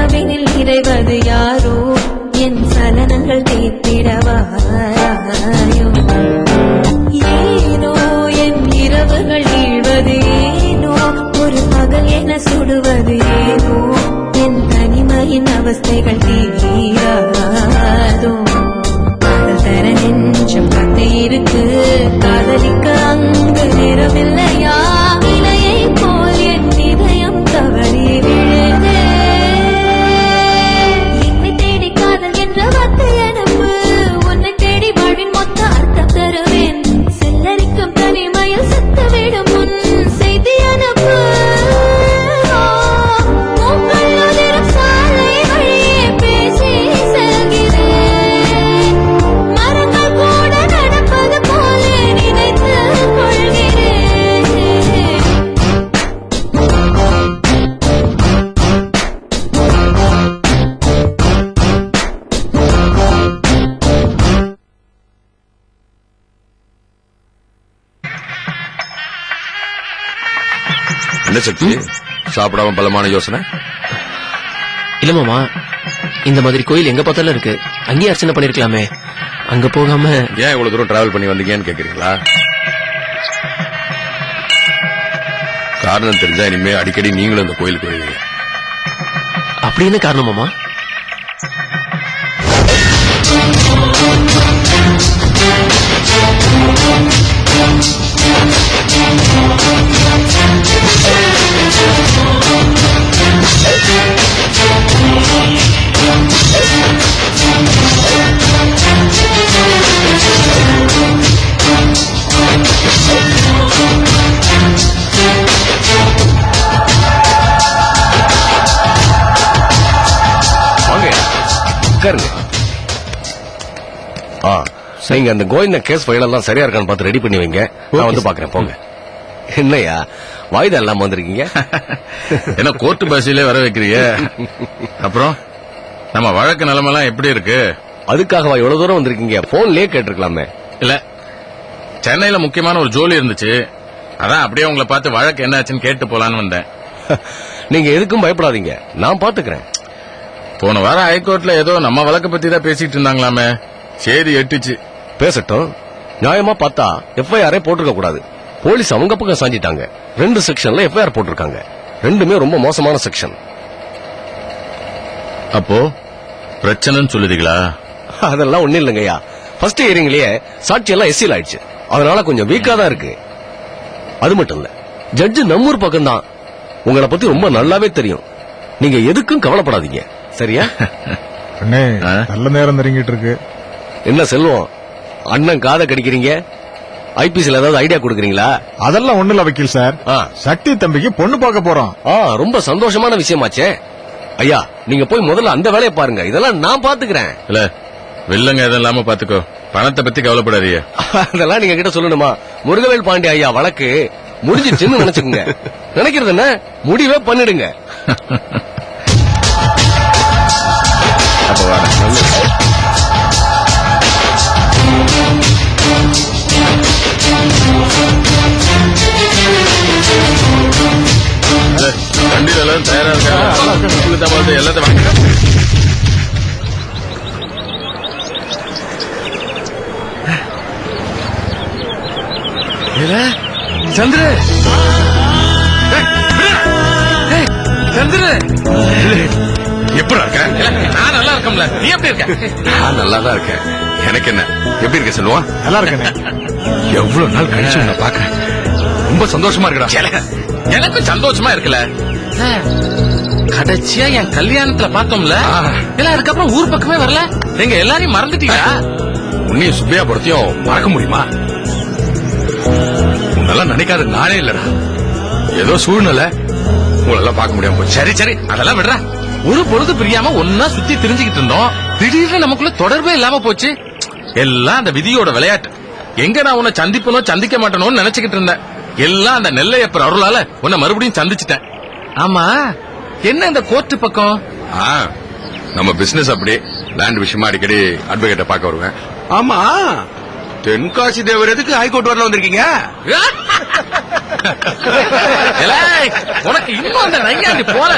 கனவினில் நிறைவது யாரோ என் சலனங்கள் தேத்திடவாயோ ஏனோ என் இரவுகள் வீழ்வது ஏனோ ஒரு பகல் என சுடுவது ஏனோ என் தனிமையின் அவஸ்தைகள் தீராதோ காதல் தர நெஞ்சம் கட்டி இருக்கு காதலிக்க அங்கு நிறமில்லையா இலையை போல் என் இதயம் தவறி விழுதே என்னை தேடி காதல் என்ற வார்த்தை அனுப்பு உன்னை தேடி வாழ்வின் மொத்த அர்த்தம் தருவேன் செல்லரிக்கும் தனிமையில் செத்துவிடும் முன் செய்தி அனுப்பு என்ன சக்தி சாப்பிடாம பலமான யோசனை? இல்ல மாமா, இந்த மாதிரி கோயில் எங்க பார்த்தாலும் இருக்கு, அங்கேயே அர்ச்சனை பண்ணிருக்கலாமே, அங்க போகாம ஏன் இவ்வளவு தூரம் டிராவல் பண்ணி வந்தீங்கன்னு கேக்குறீங்களா? காரணம் தெரிஞ்சா இனிமே அடிக்கடி நீங்களும் இந்த கோயிலுக்கு வருவீங்க. அப்படி என்ன காரணம் மாமா? நீங்க அந்த கோவிந்த கேஸ் ஃபைல் எல்லாம் சரியா இருக்கான்னு பார்த்து ரெடி பண்ணி வைங்க, நான் வந்து பாக்குறேன். போங்க. என்னையா வாய்தா இல்லாம வந்திருக்கீங்க? என்ன கோர்ட்டு பாஷையிலே வர வைக்கிறீங்க? அப்புறம் நம்ம வழக்கு நிலைமெல்லாம் எப்படி இருக்கு? அதுக்காகவா இவ்வளவு தூரம் வந்திருக்கீங்க? போன்லயே கேட்டிருக்கலாமே. இல்ல, சென்னையில முக்கியமான ஒரு ஜோலி இருந்துச்சு, அதான் அப்படியே உங்களை பார்த்து வழக்கு என்னாச்சுன்னு கேட்டு போலான்னு வந்தேன். நீங்க எதுக்கும் பயப்படாதீங்க, நான் பாத்துக்கிறேன். போன வாரம் ஹைகோர்ட்ல ஏதோ நம்ம வழக்க பத்தி தான் பேசிட்டு இருந்தாங்களாமே, சேதி எட்டுச்சு. பேசட்டும். நியாயமா பார்த்தா எஃப்ஐஆரே போட்டிருக்க கூடாது. போலீஸ் அவங்க பக்கம் சாஞ்சிட்டாங்க. 2 செக்ஷன்ல எஃப்ஐஆர் போட்டிருக்காங்க. ரெண்டுமே ரொம்ப மோசமான செக்ஷன். அப்போ பிரச்சனைன்னு சொல்லுறீங்களா? அதெல்லாம் ஒண்ணு இல்லைங்கய்யா. ஃபர்ஸ்ட் ஹியரிங்லயே சாட்சி எல்லாம் எஸ்சில் ஆயிடுச்சு, அதனால கொஞ்சம் வீக்கா தான் இருக்கு. அது மட்டும் இல்ல, ஜட்ஜு நம்மூர் பக்கம் தான், உங்களை பத்தி ரொம்ப நல்லாவே தெரியும். நீங்க எதுக்கும் கவலைப்படாதீங்க, சரியா? அண்ணே, நல்ல நேரம் நெருங்கிட்டு இருக்கு. என்ன செல்வம், அண்ணன் காதை கடிக்கிறீங்க? ஐபிசில ஏதாவது ஐடியா கொடுக்கறீங்களா? அதெல்லாம் ஒண்ணு இல்ல வக்கீல் சார், சக்தி தம்பிக்கு பொண்ணு பார்க்க போறோம். ரொம்ப சந்தோஷமான விஷயமாச்சே. ஐயா, நீங்க போய் முதல்ல அந்த வேலையை பாருங்க, இதெல்லாம் நான் பாத்துக்கிறேன். இல்ல, வில்லங்க எதுவும் இல்லாம பாத்துக்கோ, பணத்தை பத்தி கவலைப்படாதீங்க. அதெல்லாம் நீங்க கிட்ட சொல்லணுமா? முருகவேல் பாண்டி ஐயா வழக்கு முடிஞ்சிச்சுன்னு நினைச்சுக்குங்க. நினைக்கிறது என்ன, முடிவே பண்ணிடுங்க. அப்ப வாங்க. வண்டியில எல்லாம் தயாரா இருக்காங்க, எல்லாத்தையும் வாங்க. சந்திர சந்திர எப்படி இருக்க? நான் நல்லா இருக்கேன்ல, நீ எப்படி இருக்க? நான் நல்லா தான் இருக்கேன். எனக்கு என்ன, எப்படி இருக்க செல்வா? நல்லா இருக்கேன். எவ்வளவு நாள் கழிச்சு உன்னை பாக்குறேன், ரொம்ப சந்தோஷமா இருக்கடா. எனக்கும் சந்தோஷமா இருக்குல்ல. கடைசியா என் கல்யாணத்துல பார்த்தோம்ல, இல்ல அதுக்கப்புறம் ஊர் பக்கமே வரல. நீங்க எல்லாரையும் மறந்துட்டீங்களா? உன்னையும் சுப்பையா படத்தையும் மறக்க முடியுமா? உன்னெல்லாம் நினைக்காத நானே இல்லடா, ஏதோ சூழ்நிலை உங்களெல்லாம் பார்க்க முடியாம போச்சு. சரி சரி, அதெல்லாம் விடுறா. ஒரு பொழுது பிரியாம ஒன்னா சுத்தி தெரிஞ்சுக்கிட்டு இருந்தோம், திடீர்னு நமக்குள்ள தொடர்பே இல்லாம போச்சு. எல்லாம் அந்த விதியோட விளையாட்டு. எங்க நான் உன்னை சந்திப்பனோ சந்திக்க மாட்டேனோன்னு நினைச்சுக்கிட்டு இருந்தேன். எல்லாம் அந்த நெல்லையப்பர் அருளால உன்னை மறுபடியும் சந்திச்சிட்டேன். ஆமா, என்ன இந்த கோர்ட்டு பக்கம்? நம்ம பிசினஸ் அப்படி லேண்ட் விஷயமா அடிக்கடி அட்வொகேட்டை பார்க்க வருவேன். ஆமா, தென்காசி தேவர் எதுக்கு ஹைகோர்ட் வரல வந்திருக்கீங்க? ஏலேய், உனக்கு இன்னும் அந்த நையாண்டி போல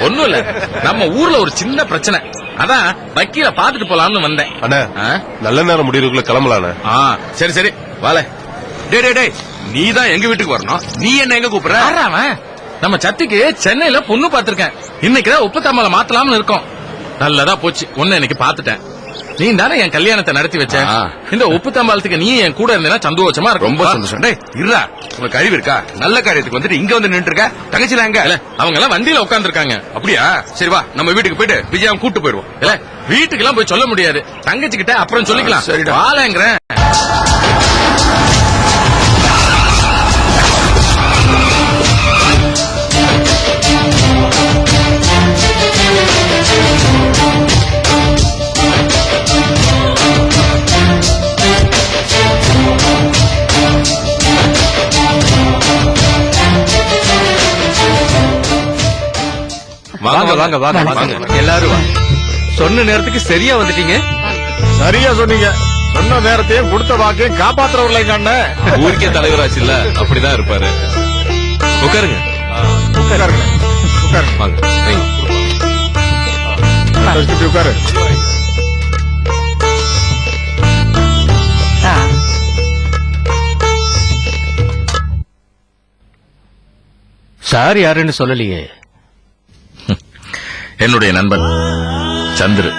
ஒண்ணும் இல்ல. நம்ம ஊர்ல ஒரு சின்ன பிரச்சனை, அதான் வக்கீல பாத்துட்டு போலாம்னு வந்தேன். அண்ணா நல்ல நேரம் முடிவுக்குள்ள கிளம்பலாண்ணே. சரி சரி வாழ. டேய் நீ தான் எங்க வீட்டுக்கு வரணும். நீ என்ன எங்க கூப்பிடுற? அவன் நம்ம சத்திக்கு சென்னையில பொண்ணு பாத்திருக்கேன். இன்னைக்குதான் உப்பு தாமலை மாத்தலாம்னு இருக்கோம். நல்லதா போச்சு, ஒன்னு இன்னைக்கு பாத்துட்டேன். நீ தானே என் கல்யாணத்தை நடத்தி வச்ச. இந்த உப்பு தாம்பாலத்துக்கு நீ என் கூட இருந்தேன்னா சந்தோஷமா இருக்கும். ரொம்ப சந்தோஷம். டேய் இருடா, உனக்கு அறிவு இருக்கா? நல்ல காரியத்துக்கு வந்துட்டு இங்க வந்து நின்று இருக்க. தங்கச்சில எங்க? அவங்க எல்லாம் வண்டியில உட்கார்ந்து இருக்காங்க. அப்படியா? சரி வா, நம்ம வீட்டுக்கு போயிட்டு விஜயா கூட்டு போயிடுவோம். இல்ல வீட்டுக்கு எல்லாம் போய் சொல்ல முடியாது, தங்கச்சி கிட்ட அப்புறம் சொல்லிக்கலாம். சரிடா. வாழங்கிறேன். வாங்க வாங்க வாங்க வாங்க எல்லாரும் வாங்க. சொன்ன நேரத்துக்கு சரியா வந்துட்டீங்க. சரியா சொன்னீங்க. சொன்ன நேரத்தையும் கொடுத்த வாக்கையும் காப்பாத்துறவர்களை கண்ண. ஊருக்கே தலைவராச்சு இல்ல, அப்படிதான் இருப்பாரு. உட்காருங்க உட்காருங்க. உட்காருங்க. வாங்க வைங்க. இப்படி உட்காரு. சார் யாருன்னு சொல்லலையே. என்னுடைய நண்பன் சந்திரு.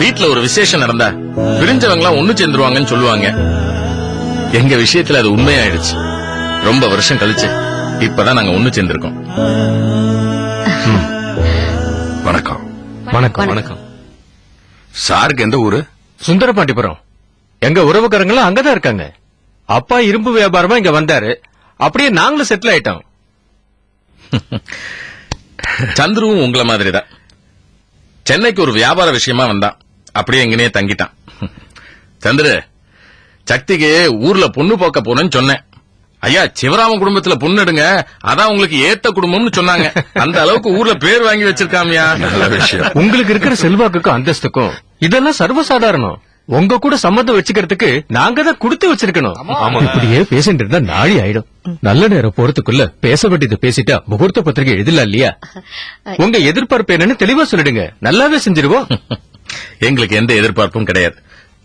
வீட்டுல ஒரு விசேஷம் நடந்தா பிரிஞ்சவங்க ஒண்ணு சேர்ந்துருவாங்கன்னு சொல்லுவாங்க. எங்க விஷயத்துல அது உண்மையாயிடுச்சு. ரொம்ப வருஷம் கழிச்சு இப்பதான் நாங்க ஒண்ணு சேர்ந்திருக்கோம். வணக்கம். வணக்கம் வணக்கம். சாருக்கு எந்த ஊரு? சுந்தரபாண்டிபுரம். எங்க உறவுக்காரங்களும் அங்கதான் இருக்காங்க. அப்பா இரும்பு வியாபாரமா இங்க வந்தாரு, அப்படியே நாங்களும் செட்டில் ஆயிட்டோம். சந்துருவும் உங்கள மாதிரிதான். சென்னைக்கு ஒரு வியாபார விஷயமா வந்தான், அப்படியே எங்கனே தங்கிட்டான். சந்திரு, சக்திக்கு ஊர்ல பொண்ணு பார்க்க போனேன்னு சொன்னேன். ஐயா சிவராமன் குடும்பத்துல பொண்ணு எடுங்க, அதான் உங்களுக்கு ஏத்த குடும்பம்னு சொன்னாங்க. அந்த அளவுக்கு ஊர்ல பேர் வாங்கி வச்சிருக்காமியா. நல்ல விஷயம். உங்களுக்கு இருக்கிற செல்வாக்குக்கும் அந்தஸ்துக்கும் இதெல்லாம் சர்வசாதாரணம். உங்க கூட சம்மந்தம் வச்சுக்கிறதுக்கு நாங்க தான் கொடுத்து வச்சிருக்கணும். ஆமா, இப்படியே பேசிட்டு இருந்தா நாளி ஆயிடும். நல்ல நேரம் போறதுக்குள்ள பேச வேண்டியது பேசிட்டா முகூர்த்த பத்திரிகை எழுதலாம் இல்லையா? உங்க எதிர்பார்ப்பு என்னன்னு தெளிவா சொல்லிடுங்க, நல்லாவே செஞ்சிருவோம். எங்களுக்கு எந்த எதிர்பார்ப்பும் கிடையாது.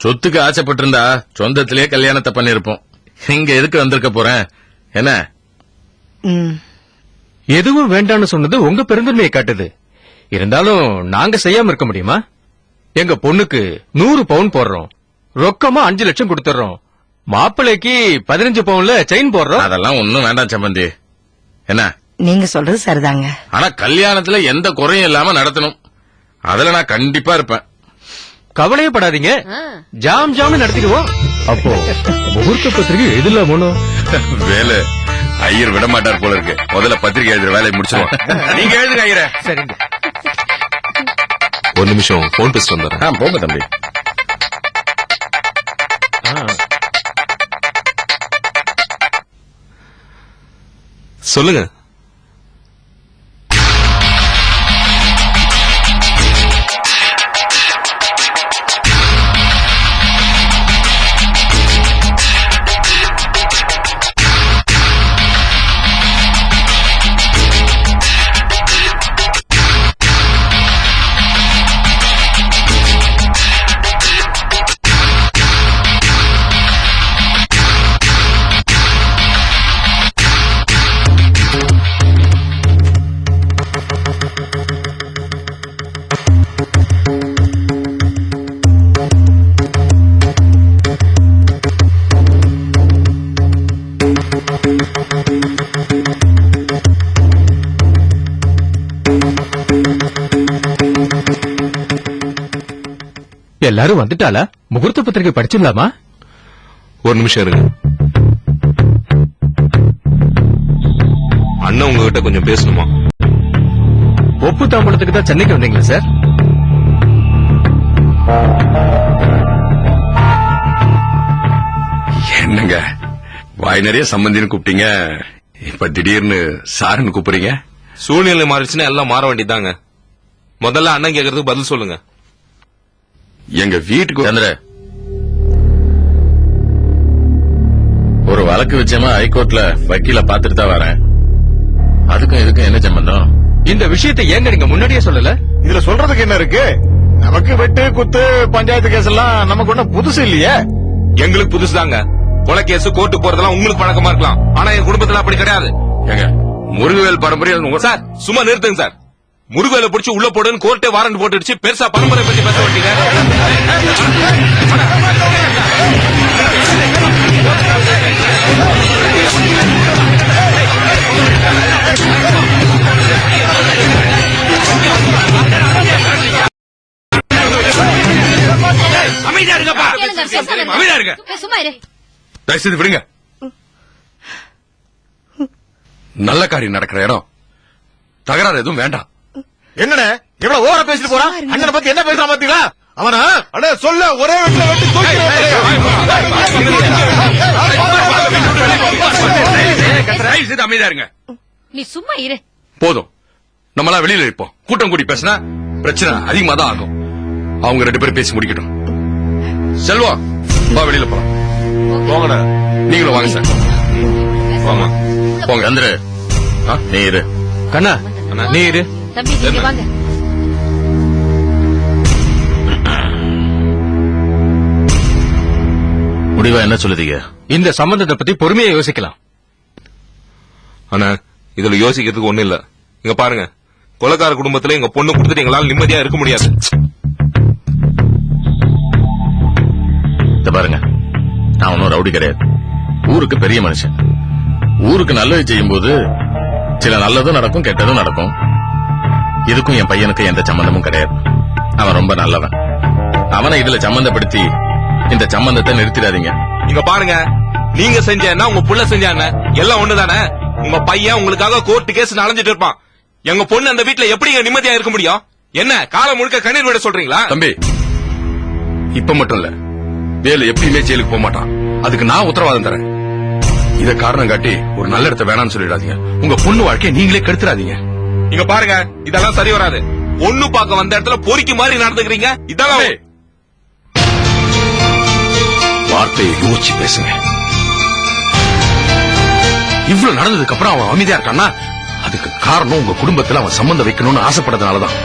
சொத்துக்கு ஆசைப்பட்டிருந்தா சொந்தத்திலேயே கல்யாணத்தை பண்ணிருப்போம். இங்க எதுக்கு வந்திருக்க போறேன் என்ன? எதுவும் வேண்டாம்னு சொன்னது உங்க பெருந்தன்மையை காட்டுது. இருந்தாலும் நாங்க செய்யாம இருக்க முடியுமா? எங்க பொண்ணுக்கு 100 பவுன் போடுறோம், ரொக்கமா 5 லட்சம் கொடுத்துறோம். மாப்பிள்ளைக்கு 15 பவுன்ல செயின் போடுறோம். அதெல்லாம் ஒண்ணும் வேண்டாம் சம்பந்தி. என்ன நீங்க சொல்றது சரிதாங்க. ஆனா கல்யாணத்துல எந்த குறையும் இல்லாம நடத்தணும். அதுல நான் கண்டிப்பா இருப்பேன். கவலையே படாதீங்க, ஜாம் ஜாம் நடத்திடுவோம். அப்போ முகூர்த்த பத்திரிகை எழுதலாம் போனோம். வேலை ஐயர் விட மாட்டார் போல இருக்கு. முதல்ல பத்திரிகை எழுதுற வேலையை முடிச்சிருவோம். நீங்க எழுதுங்க ஐயரே. சரிங்க. ஒரு நிமிஷம் போன் பேசிட்டு வந்துடுறேன். போங்க தம்பி. சொல்லுங்க. எல்லாரும் வந்துட்டாளா? முகூர்த்த பத்திரிகை படிச்சிடலாமா? ஒரு நிமிஷம் இருங்க. அண்ணன் உங்ககிட்ட கொஞ்சம் பேசணுமா? ஒப்பு தாம்பளத்துக்கு தான் சென்னைக்கு வந்தீங்களா சார்? என்னங்க வாய் நிறைய சம்பந்தின்னு கூப்பிட்டீங்க, இப்ப திடீர்னு சாருன்னு கூப்பிடுறீங்க? சூழ்நிலை மாறிச்சுன்னா எல்லாம் மாற வேண்டியதாங்க. முதல்ல அண்ணன் கேக்குறதுக்கு பதில் சொல்லுங்க. எங்க வீட்டுக்கு சந்திர, வழக்கு வச்சமா ஹைகோர்ட்ல வக்கீல பாத்துட்டு தான் வரேன். அதுக்கும் இதுக்கும் என்ன சம்பந்தம்? இந்த விஷயத்தை ஏங்க நீங்க முன்னாடியே சொல்லல? இதுல சொல்றதுக்கு என்ன இருக்கு? நமக்கு வெட்டு குத்து பஞ்சாயத்து கேஸ் எல்லாம் நமக்கு ஒண்ணும் புதுசு இல்லையே. எங்களுக்கு புதுசுதாங்க. கொலை கேஸ் கோர்ட்டு போறதெல்லாம் உங்களுக்கு பழக்கமா இருக்கலாம், ஆனா என் குடும்பத்துல அப்படி கிடையாது. ஏங்க முருகவேல் பரம்பரையா சார் சும்மா நிறுத்துங்க சார். முருகவேலை பிடிச்சி உள்ள போடுன்னு கோர்ட்டே வாரண்ட் போட்டுடுச்சு. பெருசா பரம்பரை பத்தி பேச மாட்டீங்க. அமைதியா இருங்கப்பா. அமைதியா இருங்க. சும்மா இரு. தயவுசெய்து விடுங்க. நல்ல காரியம் நடக்கிற இடம், தகராறு எதுவும் வேண்டாம். என்னண்ணே இவ்வளவு ஓவரா பேசிட்டு போறான்? அண்ணனை பத்தி என்ன பேசுறான் பாத்தீங்களா? அவனா அண்ணே சொல்ல ஒரே வெட்டுல வெட்டி தயவுசெய்து அமைதியா இருங்க. நீ சும்மா இரு. போதும், நம்மளா வெளியில இருப்போம். கூட்டம் கூடி பேசினா பிரச்சனை அதிகமா தான் ஆகும். அவங்க 2 பேரும் பேசி முடிக்கட்டும். செல்வம் வா, வெளியில போலாம். போங்கண்ணே. நீங்களும் வாங்க சார். ஆமா. போங்க. சந்திர நீ இரு. கண்ணா நீ இரு. தம்பி நீங்க வாங்க. முடிவா என்ன சொல்லுதீங்க? இந்த சம்பந்தத்தை பத்தி பொறுமையா யோசிக்கலாம். ஆனா இதுல யோசிக்கிறதுக்கு ஒண்ணு இல்ல. இங்க பாருங்க, கொலைக்கார குடும்பத்துல எங்க பொண்ணு கொடுத்துட்டு எங்களால நிம்மதியா இருக்க முடியாது. இத பாருங்க, நான் ஒன்னும் ரவுடி கிடையாது. ஊருக்கு பெரிய மனுஷன். ஊருக்கு நல்லது செய்யும் போது சில நல்லதும் நடக்கும், கெட்டதும் நடக்கும். இதுக்கும் என் பையனுக்கு எந்த சம்பந்தமும் கிடையாது. அவன் ரொம்ப நல்லவன். அவனை இதுல சம்பந்தப்படுத்தி இந்த சம்பந்தத்தை நிறுத்திடாதீங்க. இங்க பாருங்க, நீங்க செஞ்ச என்ன, உங்க புள்ள செஞ்ச என்ன, எல்லாம் ஒண்ணுதானே. உங்க பையன் உங்களுக்காக கோர்ட்டு கேஸ் அலைஞ்சிட்டு இருப்பான். எங்க பொண்ணு அந்த வீட்டுல எப்படிங்க நிம்மதியா இருக்க முடியும்? என்ன காலம் முழுக்க கண்ணீர் விட சொல்றீங்களா? தம்பி, இப்ப மட்டும் இல்ல, வேலு எப்பயுமே ஜெயிலுக்கு போக மாட்டான். அதுக்கு நான் உத்தரவாதம் தரேன். இத காரணம் காட்டி ஒரு நல்ல இடத்த வேணாம்னு சொல்லிடாதீங்க. உங்க பொண்ணு வாழ்க்கையை நீங்களே கெடுத்துறாதீங்க. இங்க பாருங்க, இதெல்லாம் சரி வராது. பொண்ணு பார்க்க வந்த இடத்துல பொறுக்கி மாதிரி நடந்துக்கிறீங்க. இதெல்லாம் வார்த்தையை யோசிச்சு பேசுங்க. இவ்வளவு நடந்ததுக்கு அப்புறம் அவன் அமைதியா இருக்கான்னா அதுக்கு காரணம் உங்க குடும்பத்துல அவன் சம்பந்தம் வைக்கணும்னு ஆசைப்பட்டதுனாலதான்.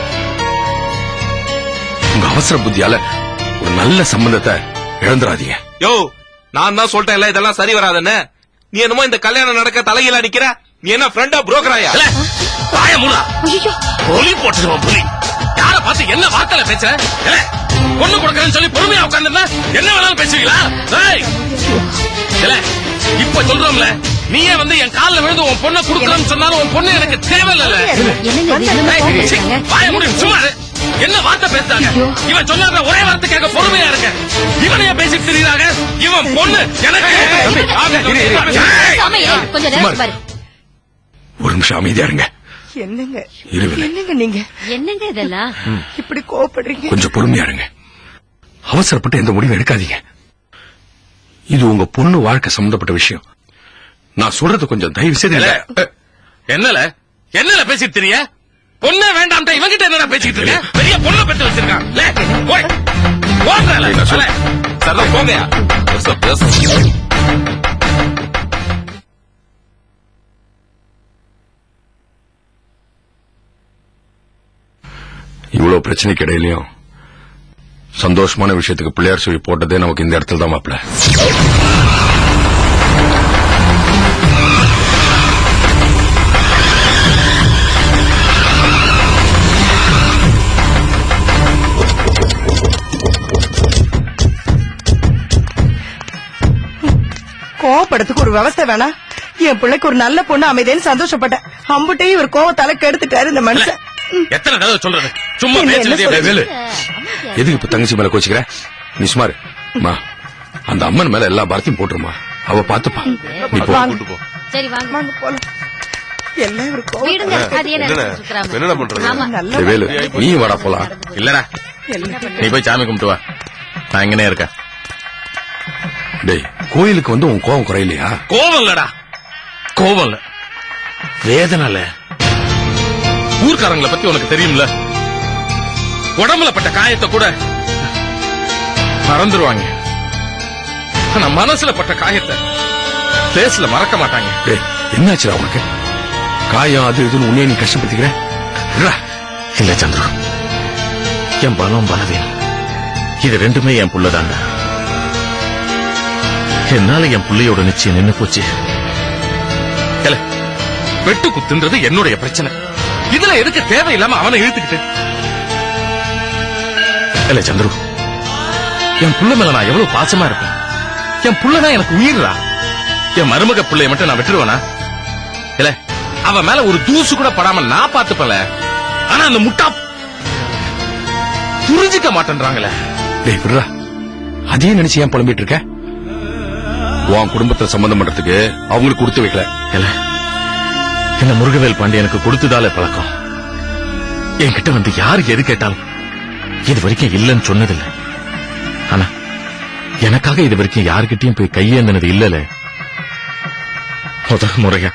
உங்க அவசர புத்தியால ஒரு நல்ல சம்பந்தத்தை இழந்துடாதீங்க. யோ, நான் தான் சொல்லிட்டேன்ல இதெல்லாம் சரி வராதுன்னு. நீ என்னமோ இந்த கல்யாணம் நடக்க தலையில நிக்கிற. நீ என்ன ஃப்ரெண்டா புரோக்கராயா? வாய மூடா. புலி போட்டுருவோம், புலி. யார பார்த்து என்ன வார்த்தையில பேசுற? பொண்ணு கொடுக்கறேன்னு சொல்லி பொறுமையா உட்கார்ந்து என்ன வேணாலும் பேசுவீங்களா? இப்ப சொல்றோம்ல, நீயே வந்து என் காலில் விழுந்து உன் பொண்ணை கொடுக்கறேன்னு சொன்னாலும் உன் பொண்ணு எனக்கு தேவையில்ல. வாய மூடி சும்மா. என்ன வார்த்தை பேசுறாங்க? இவன் சொன்ன ஒரே வார்த்தை கேட்க பொறுமையா இருக்க. இவனைய பேசிட்டு தெரியுறாங்க. இவன் பொண்ணு எனக்கு. கொஞ்சம் நேரம் பாரு. ஒரு நிமிஷம் அமைதியா இருங்க. என்னங்க இருவில்லை. என்னங்க நீங்க என்னங்க இதெல்லாம்? இப்படி கோவப்படுறீங்க? கொஞ்சம் பொறுமையா இருங்க. அவசரப்பட்டு எந்த முடிவும் எடுக்காதீங்க. இது உங்க பொண்ணு வாழ்க்கை சம்பந்தப்பட்ட விஷயம். நான் சொல்றது கொஞ்சம் தயவு செய்து. என்னல பேசிட்டு தெரிய? பொண்ணே வேண்டாம் இவங்கிட்ட என்ன பேசிட்டு இருக்க? பெரிய பொண்ணை பெற்று வச்சிருக்கான். சரி போங்கயா. இவ்வளவு பிரச்சனைக்கு இடையிலையும் சந்தோஷமான விஷயத்துக்கு பிள்ளையார் சொல்லி போட்டதே நமக்கு இந்த இடத்துல தான் மாப்பிள்ள. கோவப்படுறதுக்கு ஒரு விவசாய வேணா? என் பிள்ளைக்கு ஒரு நல்ல பொண்ணு அமைதேன்னு சந்தோஷப்பட்டேன். அம்புட்டையும் இவர் கோவத்தால கெடுத்துட்டாரு இந்த மனுஷன். எத்தனை தடவை சொல்றது? சும்மா என்ன பேசுறதே. வேலு, எதுக்கு இப்ப தங்கச்சி மேல கோச்சுக்கிற? நீ சுமாரு மா, அந்த அம்மன் மேல எல்லா பாரத்தையும் போட்டுருமா. அவ பாத்துப்பா. நீ போ. சரி வாங்க. வாங்க போலாம். எல்லாம் இவர் விடுங்க. கோவம். அது என்ன என்ன பண்றது? ஆமா. நல்ல டேய் வேலு, நீ வாடா போலாம். இல்லடா, நீ போய் சாமி கும்பிட்டு வா. நான் இங்கனே இருக்கேன். டேய், கோயிலுக்கு வந்து உன் கோவம் குறையிலையா? கோவம் இல்லடா, கோவம் இல்ல, வேதனால. ஊர்க்காரங்களை பத்தி உனக்கு தெரியும்ல, உடம்புல பட்ட காயத்தை கூட மறந்துருவாங்க. ஆனா மனசுல பட்ட காயத்தை பேஸ்ல மறக்க மாட்டாங்க. டேய், என்னாச்சுடா உனக்கு? காயம் அது இதுன்னு உன்னைய நீ கஷ்டப்படுத்திக்கிற? இல்ல சந்துரு, என் பலம் பலவீனம் இது ரெண்டுமே என் புள்ளதாண்டா. என்னால என் புள்ளையோட நிச்சயம் நின்னு போச்சு. இல்ல, வெட்டு குத்துன்றது என்னுடைய பிரச்சனை. இதுல எதுக்கு தேவையில்லாம அவனை இழுத்துக்கிட்டு? இல்ல சந்துரு, என் புள்ள மேல நான் எவ்வளவு பாசமா இருப்பேன். என் புள்ளதான் எனக்கு உயிர்றா. என் மருமக பிள்ளைய மட்டும் நான் விட்டுருவேனா? இல்ல, அவன் மேல ஒரு தூசு கூட படாம நான் பாத்துப்பல. ஆனா அந்த முட்டா புரிஞ்சுக்க மாட்டேன்றாங்களே. டேய் விடுறா, அதையே நினைச்சு ஏன் புலம்பிட்டு இருக்க? உன் குடும்பத்தை சம்பந்தம் பண்றதுக்கு அவங்களுக்கு கொடுத்து வைக்கல. இல்ல, என்ன முருகவேல் பாண்டியனுக்கு கொடுத்ததாலே பழக்கம். என்கிட்ட வந்து யாரு எது கேட்டாலும் இது வரைக்கும் இல்லன்னு சொன்னதில்லை. ஆனா எனக்காக இது வரைக்கும் யாருக்கிட்டையும் போய் கையேந்தினது இல்லல. முதல் முறையா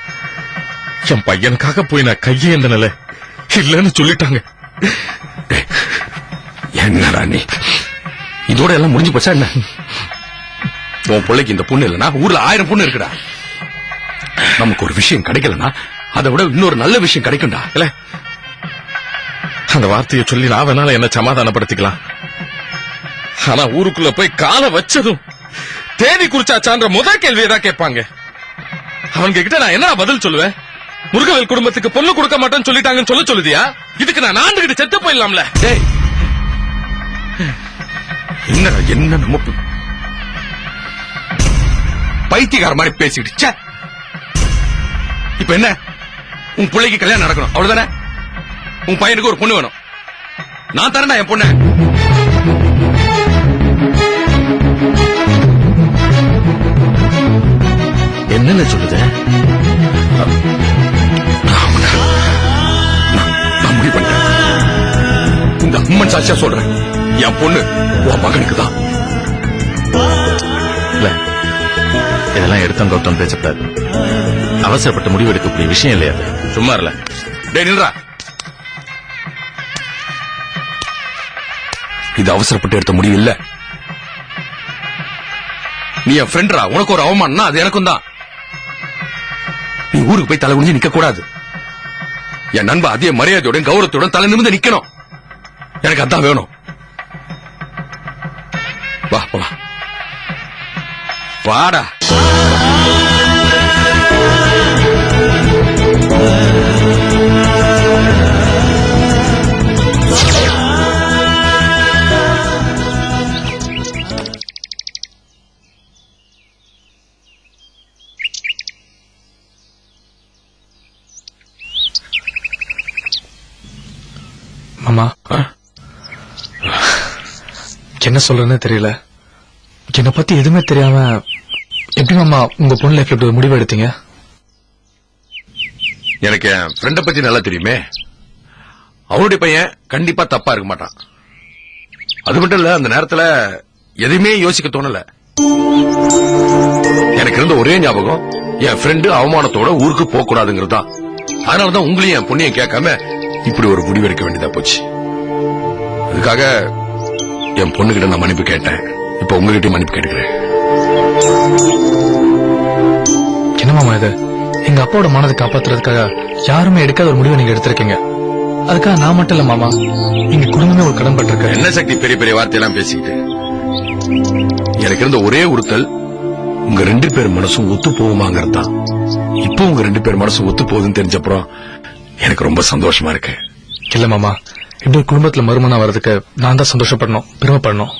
என் பையனுக்காக போய் நான் கையேந்தனல இல்லன்னு சொல்லிட்டாங்க. என்னடா நீ, இதோட எல்லாம் முடிஞ்சு போச்சா என்ன? உன் பிள்ளைக்கு இந்த பொண்ணு இல்லனா ஊர்ல 1000 பொண்ணு இருக்குடா. நமக்கு ஒரு விஷயம் கிடைக்கலனா அதை விட இன்னொரு நல்ல விஷயம் கிடைக்கும்டா. இல்ல, அந்த வார்த்தையை சொல்லி நான் வேணால என்ன சமாதானப்படுத்திக்கலாம். ஆனா ஊருக்குள்ள போய் காலை வச்சதும் தேதி குறிச்சாச்சான்ற முதல் கேள்வியை தான் கேட்பாங்க. அவங்க கிட்ட நான் என்ன பதில் சொல்லுவேன்? முருகவேல் குடும்பத்துக்கு பொண்ணு கொடுக்க மாட்டேன்னு சொல்லிட்டாங்கன்னு சொல்ல சொல்லுதியா? இதுக்கு நான் ஆண்டுகிட்டு செத்து போயிடலாம்ல. டேய், என்னடா என்ன நம்ம பைத்தியக்கார மாதிரி பேசிக்கிட்டு. ச்சே. இப்ப என்ன, உன் பிள்ளைக்கு கல்யாணம் நடக்கணும் அவ்வளவுதானே? உன் பையனுக்கு ஒரு பொண்ணு வேணும். நான் தரேன்டா என் பொண்ணு. என்னன்னு சொல்லுது? நான் முடிவு பண்ணிட்டேன். இந்த அம்மன் சாட்சியா சொல்றேன், என் பொண்ணு உன் மகனுக்கு தான். இல்ல, இதெல்லாம் எடுத்தம் கௌத்தம் பேசப்படாது. அவசரப்பட்ட முடிவு எடுக்கக்கூடிய விஷயம் இல்லையா அது? சும்மா இல்ல. டேய் நில்றா. இது அவசரப்பட்டு எடுத்த முடிவு இல்ல. நீ என் ஃப்ரெண்ட்ரா, உனக்கு ஒரு அவமானம்னா அது எனக்கும் தான். நீ ஊருக்கு போய் தலை குனிஞ்சு நிக்க கூடாது. என் நண்பன் அதே மரியாதையோட கௌரவத்தோட தலை நிமிர்ந்து நிக்கணும். எனக்கு அதான் வேணும். வா போலாம். வாடா. மாமா, என்ன சொல்றதுன்னு தெரியல. என்னை பத்தி எதுவுமே தெரியாம எப்படி மாமா உங்க பொண்ணு லைஃப்ல இப்படி முடிவு எடுத்தீங்க? எனக்கு என் ஃப்ரெண்ட பத்தி நல்லா தெரியுமே. அவனுடைய பையன் கண்டிப்பா தப்பா இருக்க மாட்டான். அது மட்டும் இல்ல, அந்த நேரத்துல எதையுமே யோசிக்க தோணல. எனக்கு இருந்த ஒரே ஞாபகம் என் ஃப்ரெண்டு அவமானத்தோட ஊருக்கு போக கூடாதுங்கிறது தான். அதனாலதான் உங்களையும் என் பொண்ணையும் கேட்காம இப்படி ஒரு முடிவு எடுக்க வேண்டியதா போச்சு. அதுக்காக என் பொண்ணுகிட்ட நான் மன்னிப்பு கேட்டேன். இப்ப உங்ககிட்ட மன்னிப்பு கேட்டுக்கிறேன். என்ன மாமா இது? எங்க அப்பாவோட மனதை காப்பாத்துறதுக்காக யாருமே எடுக்காத ஒரு முடிவை நீங்க எடுத்திருக்கீங்க. அதுக்காக நான் மட்டும் இல்ல மாமா, எங்க குடும்பமே ஒரு கடன் பட்டிருக்க. என்ன சக்தி பெரிய பெரிய வார்த்தையெல்லாம் பேசிக்கிட்டு? எனக்கு இருந்த ஒரே உறுத்தல் உங்க 2 பேர் மனசும் ஒத்து போகுமாங்கிறது தான். இப்போ உங்க 2 பேர் மனசும் ஒத்து போகுதுன்னு தெரிஞ்சப்புறம் எனக்கு ரொம்ப சந்தோஷமா இருக்கு. இல்ல மாமா, இப்படி ஒரு குடும்பத்துல மறுமணம் வர்றதுக்கு நான் தான் சந்தோஷப்படணும், பெருமைப்படணும்.